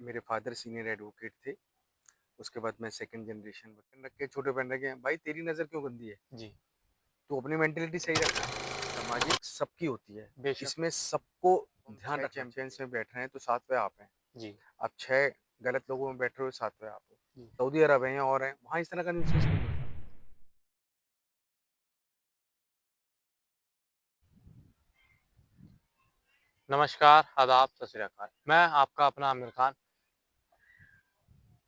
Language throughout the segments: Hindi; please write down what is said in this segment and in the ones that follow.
मेरे फादर सीनियर एडवोकेट थे। उसके बाद मैं सेकंड जनरेशन बटन रख के छोटे पहन रखे हैं। भाई तेरी नज़र क्यों गंदी है? जी, तू अपनी मेंटेलिटी सही रखना। सामाजिक सबकी होती है। बेशक। इसमें सबको हम ध्यान 6 रखना चैंपियंस चाहिए। में में बैठ रहे हैं तो सातवें आप हैं। जी, आप 6 गलत लोगों में बैठ रहे हो, सातवें आप हो। जी। सऊदी अरब है या और है, वहाँ इस तरह का न्यूसेंस नहीं होता। नमस्कार, आदाब, सत श्री अकाल। मैं आपका अपना आमिर खान।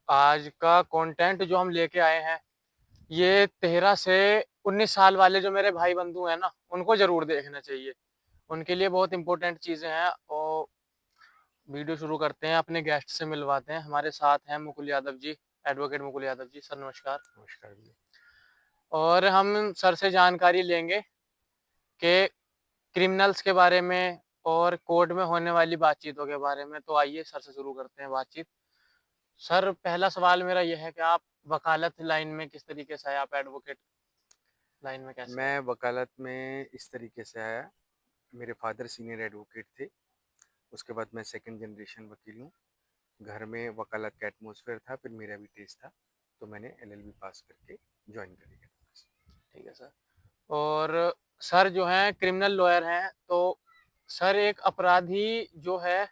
आज का कंटेंट जो हम लेके आए हैं, ये 13 से 19 साल वाले जो मेरे भाई बंधु हैं ना, उनको ज़रूर देखना चाहिए। उनके लिए बहुत इम्पोर्टेंट चीज़ें हैं और वीडियो शुरू करते हैं, अपने गेस्ट से मिलवाते हैं। हमारे साथ हैं मुकुल यादव जी, एडवोकेट मुकुल यादव जी। सर नमस्कार। नमस्कार भैया। और हम सर से जानकारी लेंगे कि क्रिमिनल्स के बारे में और कोर्ट में होने वाली बातचीतों के बारे में। तो आइए सर से शुरू करते हैं बातचीत। सर पहला सवाल मेरा ये है कि आप वकालत लाइन में किस तरीके से आए? आप एडवोकेट लाइन में कैसे आए? मैं वकालत में इस तरीके से आया। मेरे फादर सीनियर एडवोकेट थे। उसके बाद मैं सेकंड जनरेशन वकील हूँ। घर में वकालत का एटमॉस्फेयर था, फिर मेरा भी टेस्ट था, तो मैंने एलएलबी पास करके ज्वाइन करी है। ठीक है सर। और सर जो हैं क्रिमिनल लॉयर हैं, तो सर एक अपराधी जो है,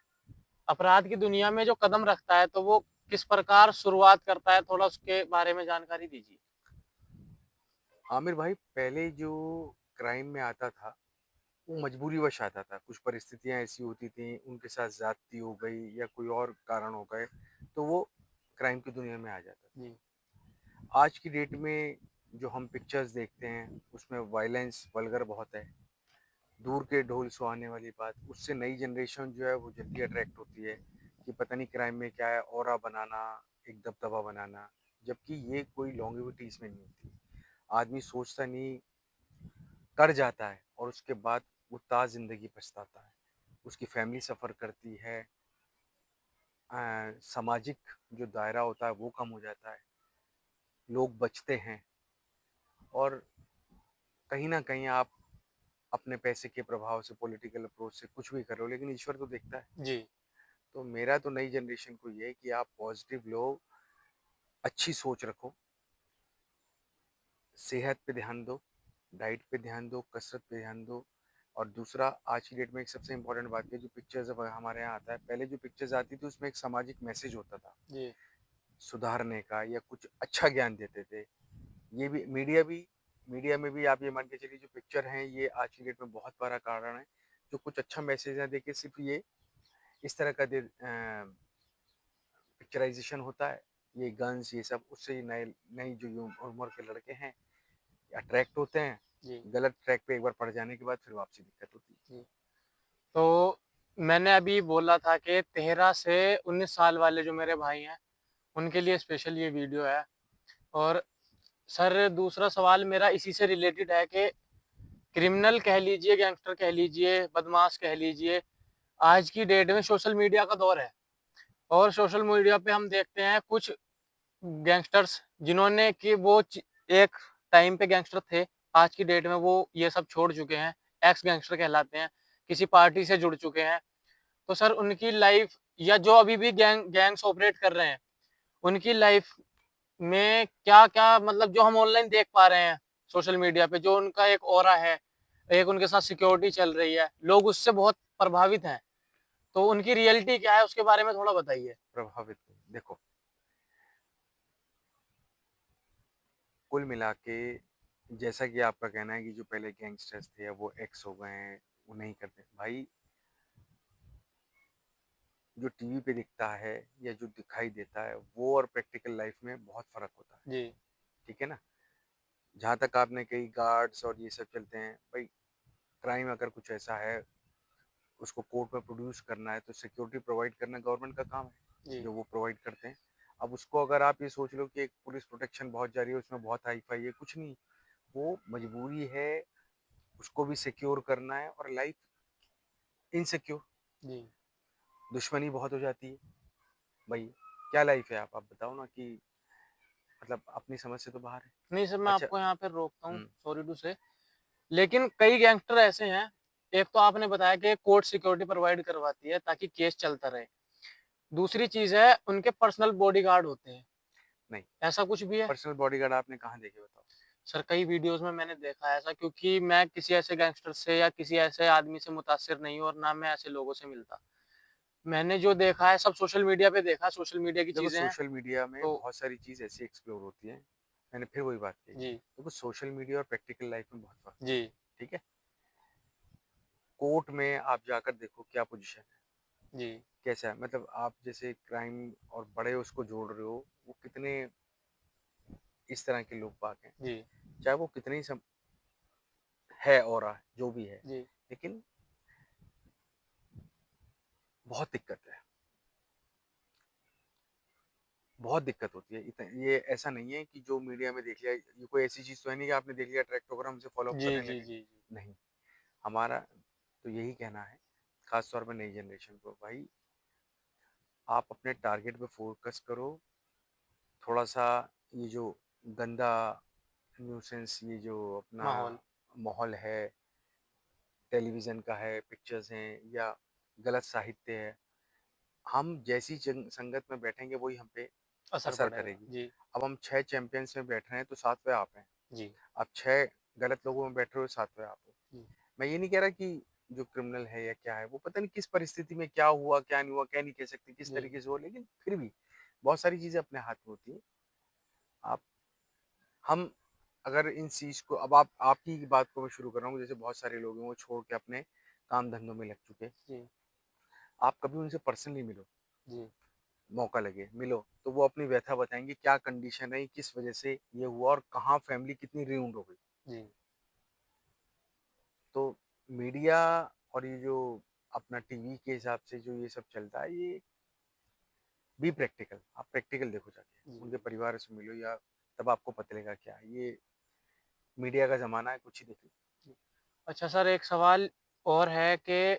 अपराध की दुनिया में जो कदम रखता है, तो वो किस प्रकार शुरुआत करता है? थोड़ा उसके बारे में जानकारी दीजिए। आमिर भाई, पहले जो क्राइम में आता था वो मजबूरीवश आता था। कुछ परिस्थितियां ऐसी होती थी, उनके साथ ज्यादती हो गई या कोई और कारण हो गए, तो वो क्राइम की दुनिया में आ जाता जी, था। आज की डेट में जो हम पिक्चर्स देखते हैं उसमें वायलेंस वल्गर बहुत है। दूर के ढोल सुहाने वाली बात, उससे नई जनरेशन जो है वो जल्दी अट्रैक्ट होती है कि पता नहीं क्राइम में क्या है, ऑरा बनाना, एक दबदबा बनाना। जबकि ये कोई लॉन्गेविटी इसमें नहीं होती। आदमी सोचता नहीं, कर जाता है और उसके बाद वो ताज़ जिंदगी पछताता है। उसकी फैमिली सफ़र करती है। सामाजिक जो दायरा होता है वो कम हो जाता है। लोग बचते हैं और कहीं ना कहीं आप अपने पैसे के प्रभाव से, पॉलिटिकल अप्रोच से कुछ भी करो, लेकिन ईश्वर तो देखता है। जी, तो मेरा तो नई जनरेशन को ये है कि आप पॉजिटिव लो, अच्छी सोच रखो, सेहत पे ध्यान दो, डाइट पे ध्यान दो, कसरत पे ध्यान दो। और दूसरा, आज की डेट में एक सबसे इम्पोर्टेंट बात है, जो पिक्चर्स अब हमारे यहाँ आता है, पहले जो पिक्चर्स आती थी उसमें एक सामाजिक मैसेज होता था जी, सुधारने का, या कुछ अच्छा ज्ञान देते थे। ये भी मीडिया में भी आप ये मान के चलिए, जो पिक्चर हैं ये आज की डेट में बहुत बड़ा कारण है। जो कुछ अच्छा मैसेज है, देखिए सिर्फ ये इस तरह का पिक्चराइजेशन होता है, ये गन्स ये सब, उससे नए नई जो उम्र के लड़के हैं अट्रैक्ट होते हैं। जी, गलत ट्रैक पे एक बार पड़ जाने के बाद फिर वापसी दिक्कत होती है। जी। तो मैंने अभी बोला था कि 13 से 19 साल वाले जो मेरे भाई हैं, उनके लिए स्पेशल ये वीडियो है। और सर दूसरा सवाल मेरा इसी से रिलेटेड है कि क्रिमिनल कह लीजिए, गैंगस्टर कह लीजिए, बदमाश कह लीजिए, आज की डेट में सोशल मीडिया का दौर है। और सोशल मीडिया पे हम देखते हैं कुछ गैंगस्टर्स जिन्होंने कि एक टाइम पे गैंगस्टर थे, आज की डेट में वो ये सब छोड़ चुके हैं, एक्स गैंगस्टर कहलाते हैं, किसी पार्टी से जुड़ चुके हैं। तो सर उनकी लाइफ, या जो अभी भी गैंग्स ऑपरेट कर रहे हैं, उनकी लाइफ में क्या-क्या, मतलब जो हम ऑनलाइन देख पा रहे हैं, सोशल मीडिया पे जो उनका एक ऑरा है, एक उनके साथ सिक्योरिटी चल रही है, लोग उससे बहुत प्रभावित हैं। तो उनकी रियलिटी क्या है, उसके बारे में थोड़ा बताइए? प्रभावित देखो, कुल मिला के, जैसा कि आपका कहना है कि जो पहले गैंगस्टर्स थे अब वो एक्स हो गए हैं, वो नहीं करते भाई। जो टीवी पे दिखता है या जो दिखाई देता है वो और प्रैक्टिकल लाइफ में बहुत फर्क होता है। जी, ठीक है ना? जहाँ तक आपने कही गार्ड्स और ये सब चलते हैं भाई, क्राइम अगर कुछ ऐसा है, उसको कोर्ट में प्रोड्यूस करना है तो सिक्योरिटी प्रोवाइड करना गवर्नमेंट का काम है, जी, जो वो प्रोवाइड करते हैं। अब उसको अगर आप ये सोच लो कि एक पुलिस प्रोटेक्शन बहुत जा रही है, उसमें बहुत हाई फाई है, कुछ नहीं। वो मजबूरी है, उसको भी सिक्योर करना है। और लाइफ इनसिक्योर, जी। दुश्मनी बहुत हो जाती है भाई। क्या लाइफ है? आप बताओ ना कि मतलब अपनी समझ से तो बाहर है। नहीं सर, मैं अच्छा। आपको यहाँ पे रोकता हूँ, हम्म। सॉरी टू से। लेकिन कई गैंगस्टर ऐसे हैं, एक तो आपने बताया कि कोर्ट सिक्योरिटी प्रोवाइड करवाती है ताकि केस चलता रहे। दूसरी चीज़ है उनके पर्सनल बॉडीगार्ड होते हैं, नहीं, ऐसा कुछ भी है? पर्सनल बॉडीगार्ड आपने कहाँ देखे बताओ? सर कई वीडियोज़ में मैंने देखा है ऐसा क्योंकि मैं किसी ऐसे गैंगस्टर से या किसी ऐसे आदमी से मुतासिर नहीं हूँ और ना मैं ऐसे लोगों से मिलता। मैंने जो देखा है सब सोशल मीडिया पे देखा, सोशल मीडिया की देखो चीज़ें हैं। सोशल मीडिया में तो बहुत सारी चीज़ ऐसी एक्सप्लोर होती है। मैंने फिर वही बात कही। जी, देखो सोशल मीडिया और प्रैक्टिकल लाइफ में बहुत फ़र्क है, जी, ठीक है? कोर्ट में आप जाकर देखो क्या पोज़ीशन है, जी, कैसा है? मतलब आप जैसे क्राइम और बड़े उसको जोड़ रहे हो, वो कितने इस तरह के लोग बाग हैं, जी, चाहे वो कितने ही सम है ऑरा जो भी है, जी, लेकिन बहुत दिक्कत है, बहुत दिक्कत होती है। इत ये ऐसा नहीं है कि जो मीडिया में देख लिया, ये कोई ऐसी चीज़ तो है नहीं कि आपने देख लिया अट्रैक्ट होकर हम उसे फ़ॉलो अप जी, करने जी, लगे। जी, जी, नहीं, हमारा तो यही कहना है, ख़ास तौर पे नई जनरेशन को, भाई आप अपने टारगेट पे फ़ोकस करो, थोड़ा-सा ये जो गंदा न्यूसेंस ये जो अपना माहौल। माहौल है, टेलीविज़न का है, पिक्चर्स हैं या गलत साहित्य है, हम जैसी संगत में बैठेंगे वही हम पे असर असर पड़ेगा। करेगी। जी, अब हम 6 चैंपियंस में बैठ रहे हैं तो 7वें आप हैं। जी, आप 6 गलत लोगों में बैठ रहे हो, 7वें आप हो। जी, मैं ये नहीं कह रहा कि जो क्रिमिनल है या क्या है, वो पता नहीं किस परिस्थिति में क्या हुआ, क्या नहीं हुआ, कह नहीं कह सकते किस जी, तरीके से हुआ, लेकिन फिर भी बहुत सारी चीज़ें अपने हाथ में होती हैं। आप हम अगर इन चीज़ को, अब आप आपकी बात को मैं शुरू कर रहा हूँ, जैसे बहुत सारे लोग हैं वो छोड़ के अपने काम धंधों में लग चुके हैं। जी, आप कभी उनसे पर्सनली मिलो, जी, मौका लगे, मिलो, तो वो अपनी व्यथा बताएँगे, क्या कंडीशन रही, किस वजह से ये हुआ और कहाँ फैमिली कितनी रिउंड हो गई। जी, तो मीडिया और ये जो अपना टीवी के हिसाब से जो ये सब चलता है, ये बी प्रैक्टिकल, आप प्रैक्टिकल देखो जाके, जी, उनके परिवार से मिलो, या तब आपको पता लगेगा क्या है। ये मीडिया का ज़माना है, कुछ ही देख लो। जी। अच्छा सर एक सवाल और है कि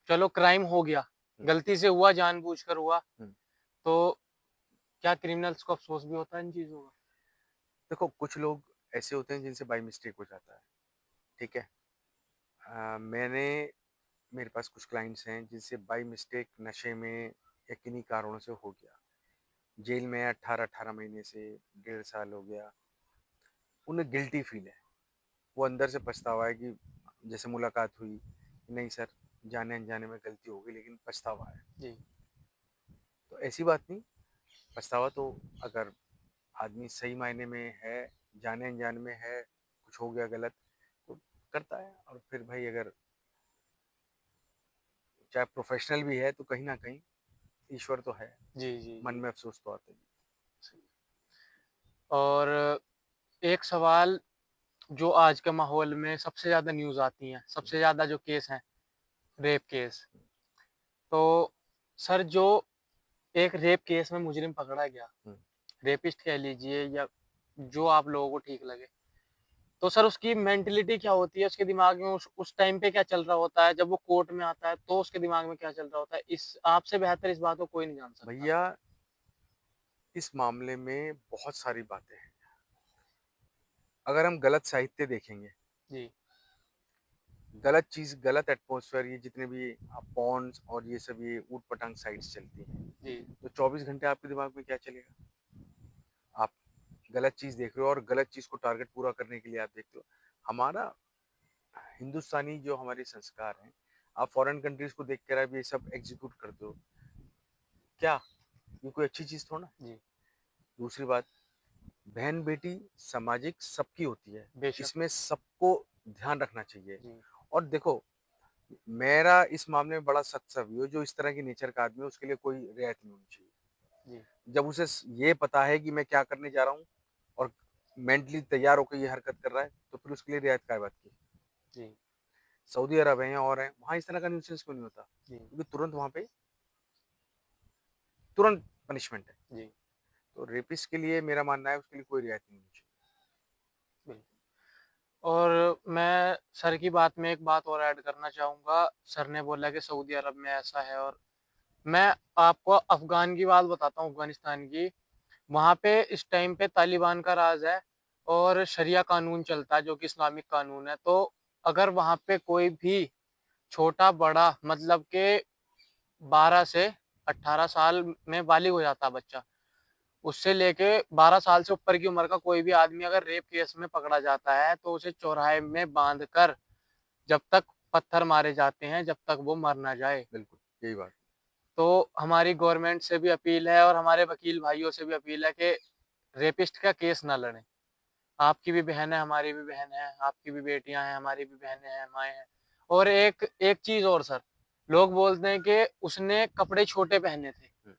चलो क्राइम हो गया, हुँ, गलती से हुआ, जानबूझकर हुआ, हुँ। तो क्या क्रिमिनल्स को अफ़सोस भी होता है इन चीज़ों का? देखो कुछ लोग ऐसे होते हैं जिनसे बाय मिस्टेक हो जाता है, ठीक है? मैंने मेरे पास कुछ क्लाइंट्स हैं जिनसे बाय मिस्टेक नशे में या किन्हीं कारणों से हो गया। जेल में 18-18 महीने से 1.5 साल हो गया। उन्हें गिल्टी फ़ील है। वो अंदर से पछतावा है कि जैसे मुलाकात हुई, नहीं सर, जाने-अनजाने में गलती हो गई, लेकिन पछतावा है। जी, तो ऐसी बात नहीं, पछतावा तो अगर आदमी सही मायने में है, जाने-अनजाने में है, कुछ हो गया गलत, तो करता है। और फिर भाई अगर चाहे प्रोफ़ेशनल भी है तो कहीं न कहीं ईश्वर तो है, जी, जी, मन जी। में अफ़सोस तो आता ही है। और एक सवाल जो आज के माहौल में सबसे ज़्यादा न्यूज़ आती हैं, हुँ, सबसे ज़्यादा जो केस हैं, रेप केस। तो सर जो एक रेप केस में मुजरिम पकड़ा गया, हुँ। रेपिस्ट कह लीजिए या जो आप लोगों को ठीक लगे। तो सर उसकी मेंटालिटी क्या होती है? उसके दिमाग में उस टाइम पे क्या चल रहा होता है? जब वो कोर्ट में आता है तो उसके दिमाग में क्या चल रहा होता है? इस आपसे बेहतर इस बात को कोई नहीं जान सकता। भैया इस मामले में बहुत सारी बातें हैं। अगर हम गलत साहित्य देखेंगे, जी, गलत चीज़, गलत एटमॉस्फेयर, ये जितने भी पॉन्स और ये सब ये ऊट-पटांग साइट्स चलती हैं, जी, तो 24 घंटे आपके दिमाग में क्या चलेगा? आप गलत चीज़ देख रहे हो और गलत चीज़ को टारगेट पूरा करने के लिए आप देखते हो। हमारा हिंदुस्तानी जो हमारे संस्कार हैं, आप फॉरेन कंट्रीज़ को देखकर आप ये सब एग्ज़ीक्यूट करते हो। क्या? ये कोई अच्छी चीज़ थोड़ा ना है। जी, दूसरी बात, बहन-बेटी सामाजिक सबकी होती है। बेशक। इसमें सबको ध्यान रखना चाहिए। जी, और देखो, मेरा इस मामले में बड़ा सख्त सा व्यू है, जो इस तरह की नेचर का आदमी है उसके लिए कोई रियायत नहीं होनी चाहिए। जी, जब उसे ये पता है कि मैं क्या करने जा रहा हूँ और मेंटली तैयार होकर ये हरकत कर रहा है, तो फिर उसके लिए रियायत काय बात की। जी, सऊदी अरब है या और है, वहाँ इस तरह का न्यूसेंस क्यों नहीं होता? जी, क्योंकि तुरंत वहाँ पे तुरंत पनिशमेंट है। जी, तो रेपिस्ट के लिए मेरा मानना है उसके लिए कोई रियायत नहीं होनी चाहिए। बिल्कुल। और मैं सर की बात में एक बात और ऐड करना चाहूँगा। सर ने बोला कि सऊदी अरब में ऐसा है और मैं आपको अफ़गान की बात बताता हूँ, अफ़गानिस्तान की। वहाँ पे इस टाइम पे तालिबान का राज है और शरिया कानून चलता है जो कि इस्लामिक कानून है। तो अगर वहाँ पे कोई भी छोटा-बड़ा मतलब के 12 से 18 साल में बालिग हो जाता है बच्चा। उससे लेके 12 साल से ऊपर की उम्र का कोई भी आदमी अगर रेप केस में पकड़ा जाता है, तो उसे चौराहे में बाँध कर जब तक पत्थर मारे जाते हैं, जब तक वो मर ना जाए। बिल्कुल, यही बात। तो हमारी गवर्नमेंट से भी अपील है और हमारे वकील भाइयों से भी अपील है कि रेपिस्ट का केस ना लड़ें। आपकी भी बहन है, हमारी भी बहन है, आपकी भी बेटियाँ हैं, हमारी भी बहनें हैं, माएँ हैं। और एक एक चीज़ और सर, लोग बोलते हैं कि उसने कपड़े छोटे पहने थे, हुँ।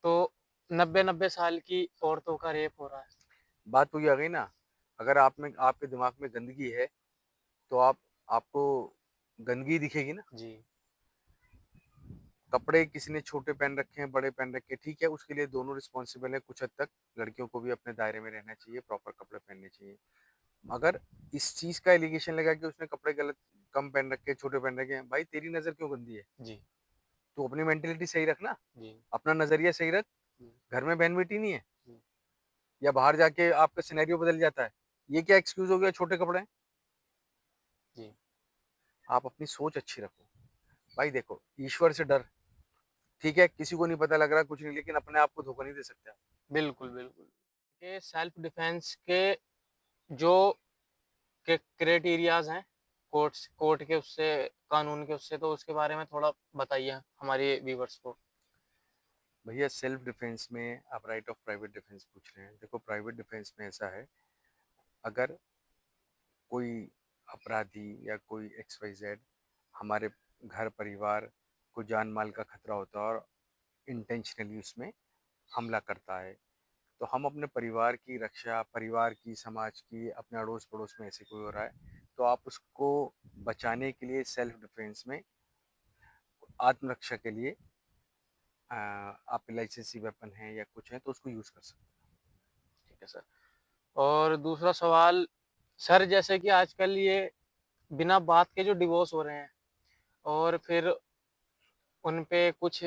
तो 90-90 साल की औरतों का रेप हो रहा है। बात वही आ गई ना, अगर आप में आपके दिमाग में गंदगी है, तो आपको गंदगी दिखेगी ना। जी, कपड़े किसी ने छोटे पहन रखे हैं, बड़े पहन रखे हैं, ठीक है, उसके लिए दोनों रिस्पॉन्सिबल हैं कुछ हद तक। लड़कियों को भी अपने दायरे में रहना चाहिए, प्रॉपर कपड़े पहनने चाहिए। अगर इस चीज़ का एलिगेशन लगा कि उसने कपड़े गलत कम पहन रखे हैं, छोटे पहन रखे हैं, भाई तेरी नज़र क्यों गंदी है? जी, तू अपनी मेंटालिटी सही रख ना, जी, अपना नज़रिया सही रख। जी, घर में बहन-बेटी नहीं है जी, या बाहर जाके आपका सिनेरियो बदल जाता है। ये क्या एक्सक्यूज़ हो गया छोटे कपड़े हैं? जी। आप अपनी सोच अच्छी रखो। भाई देखो, ईश्वर से डर, ठीक है, किसी को नहीं पता लग रहा कुछ नहीं, लेकिन अपने आप को धोखा नहीं दे सकते आप। बिल्कुल, बिल्कुल। ये सेल्फ डिफेंस के जो के क्राइटेरियाज़ हैं, कोर्ट के उससे कानून के उससे, तो उसके बारे में थोड़ा बताइए हमारे व्यूअर्स को। भैया सेल्फ डिफेंस में आप राइट ऑफ प्राइवेट डिफेंस पूछ रहे हैं। देखो प्राइवेट डिफेंस में ऐसा है, अगर कोई अपराधी या कोई एक्स वाई जेड हमारे घर परिवार को जान माल का खतरा होता है और इंटेंशनली उसमें हमला करता है, तो हम अपने परिवार की रक्षा, परिवार की, समाज की, अपने अड़ोस पड़ोस में ऐसे कोई हो रहा है, तो आप उसको बचाने के लिए सेल्फ डिफेंस में, आत्मरक्षा के लिए आप लाइसेंसी वेपन है या कुछ है तो उसको यूज़ कर सकते ठीक है सर। और दूसरा सवाल, सर जैसे कि आजकल ये बिना बात के जो डिवोर्स हो रहे हैं और फिर उन पे कुछ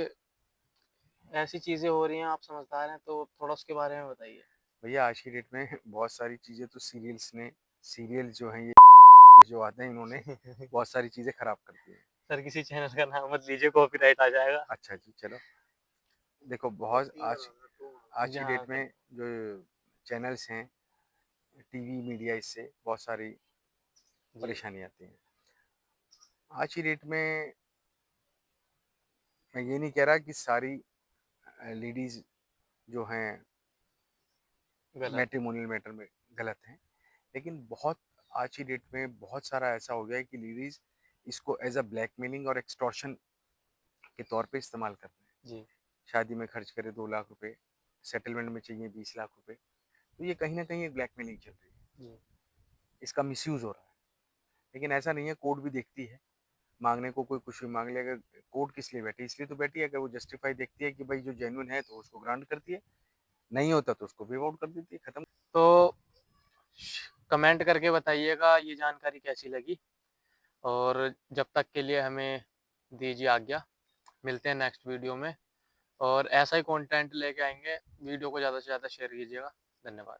ऐसी चीज़ें हो रही हैं, आप समझदार हैं, तो थोड़ा उसके बारे में बताइए? हैं। भैया आज की डेट में बहुत सारी चीज़ें तो सीरियल जो हैं ये जो आते हैं इन्होंने बहुत सारी चीज़ें खराब कर दी हैं। सर किसी चैनल का नाम मत लीजिए, कॉपीराइट आ जाएगा। अच्छा जी, चलो। देखो बहुत आज आज की जहाँ डेट में जो चैनल्स हैं, टीवी मीडिया, इससे बहुत सारी जी, परेशानी आती हैं। आज की डेट में मैं ये नहीं कह रहा कि सारी लेडीज़ जो हैं गलत। मैट्रिमोनियल मैटर में गलत हैं, लेकिन बहुत आज की डेट में बहुत सारा ऐसा हो गया है कि लेडीज़ इसको एज़ अ ब्लैकमेलिंग और एक्सटॉर्शन के तौर पे इस्तेमाल कर रहे हैं। जी, शादी में खर्च करे 2 लाख रुपए, सेटलमेंट में चाहिए 20 लाख रुपए, तो ये कहीं न कहीं एक ब्लैकमेलिंग चल रही है। जी, इसका मिसयूज़ हो रहा है। लेकिन ऐसा नहीं है, कोर्ट भी देखती है, माँगने को कोई कुछ भी माँग ले, अगर कोर्ट किस लिए बैठी है? इसलिए तो बैठी है, अगर वो जस्टिफाई देखती है कि भाई जो जेन्युइन है तो उसको ग्रांट करती है, नहीं होता तो उसको वेव आउट कर देती है, खत्म। तो कमेंट करके बताइएगा ये जानकारी कैसी लगी, और जब तक के लिए हमें दीजिए आज्ञा। मिलते हैं नेक्स्ट वीडियो में और ऐसा ही कंटेंट लेके आएँगे। वीडियो को ज़्यादा से ज़्यादा शेयर कीजिएगा। धन्यवाद।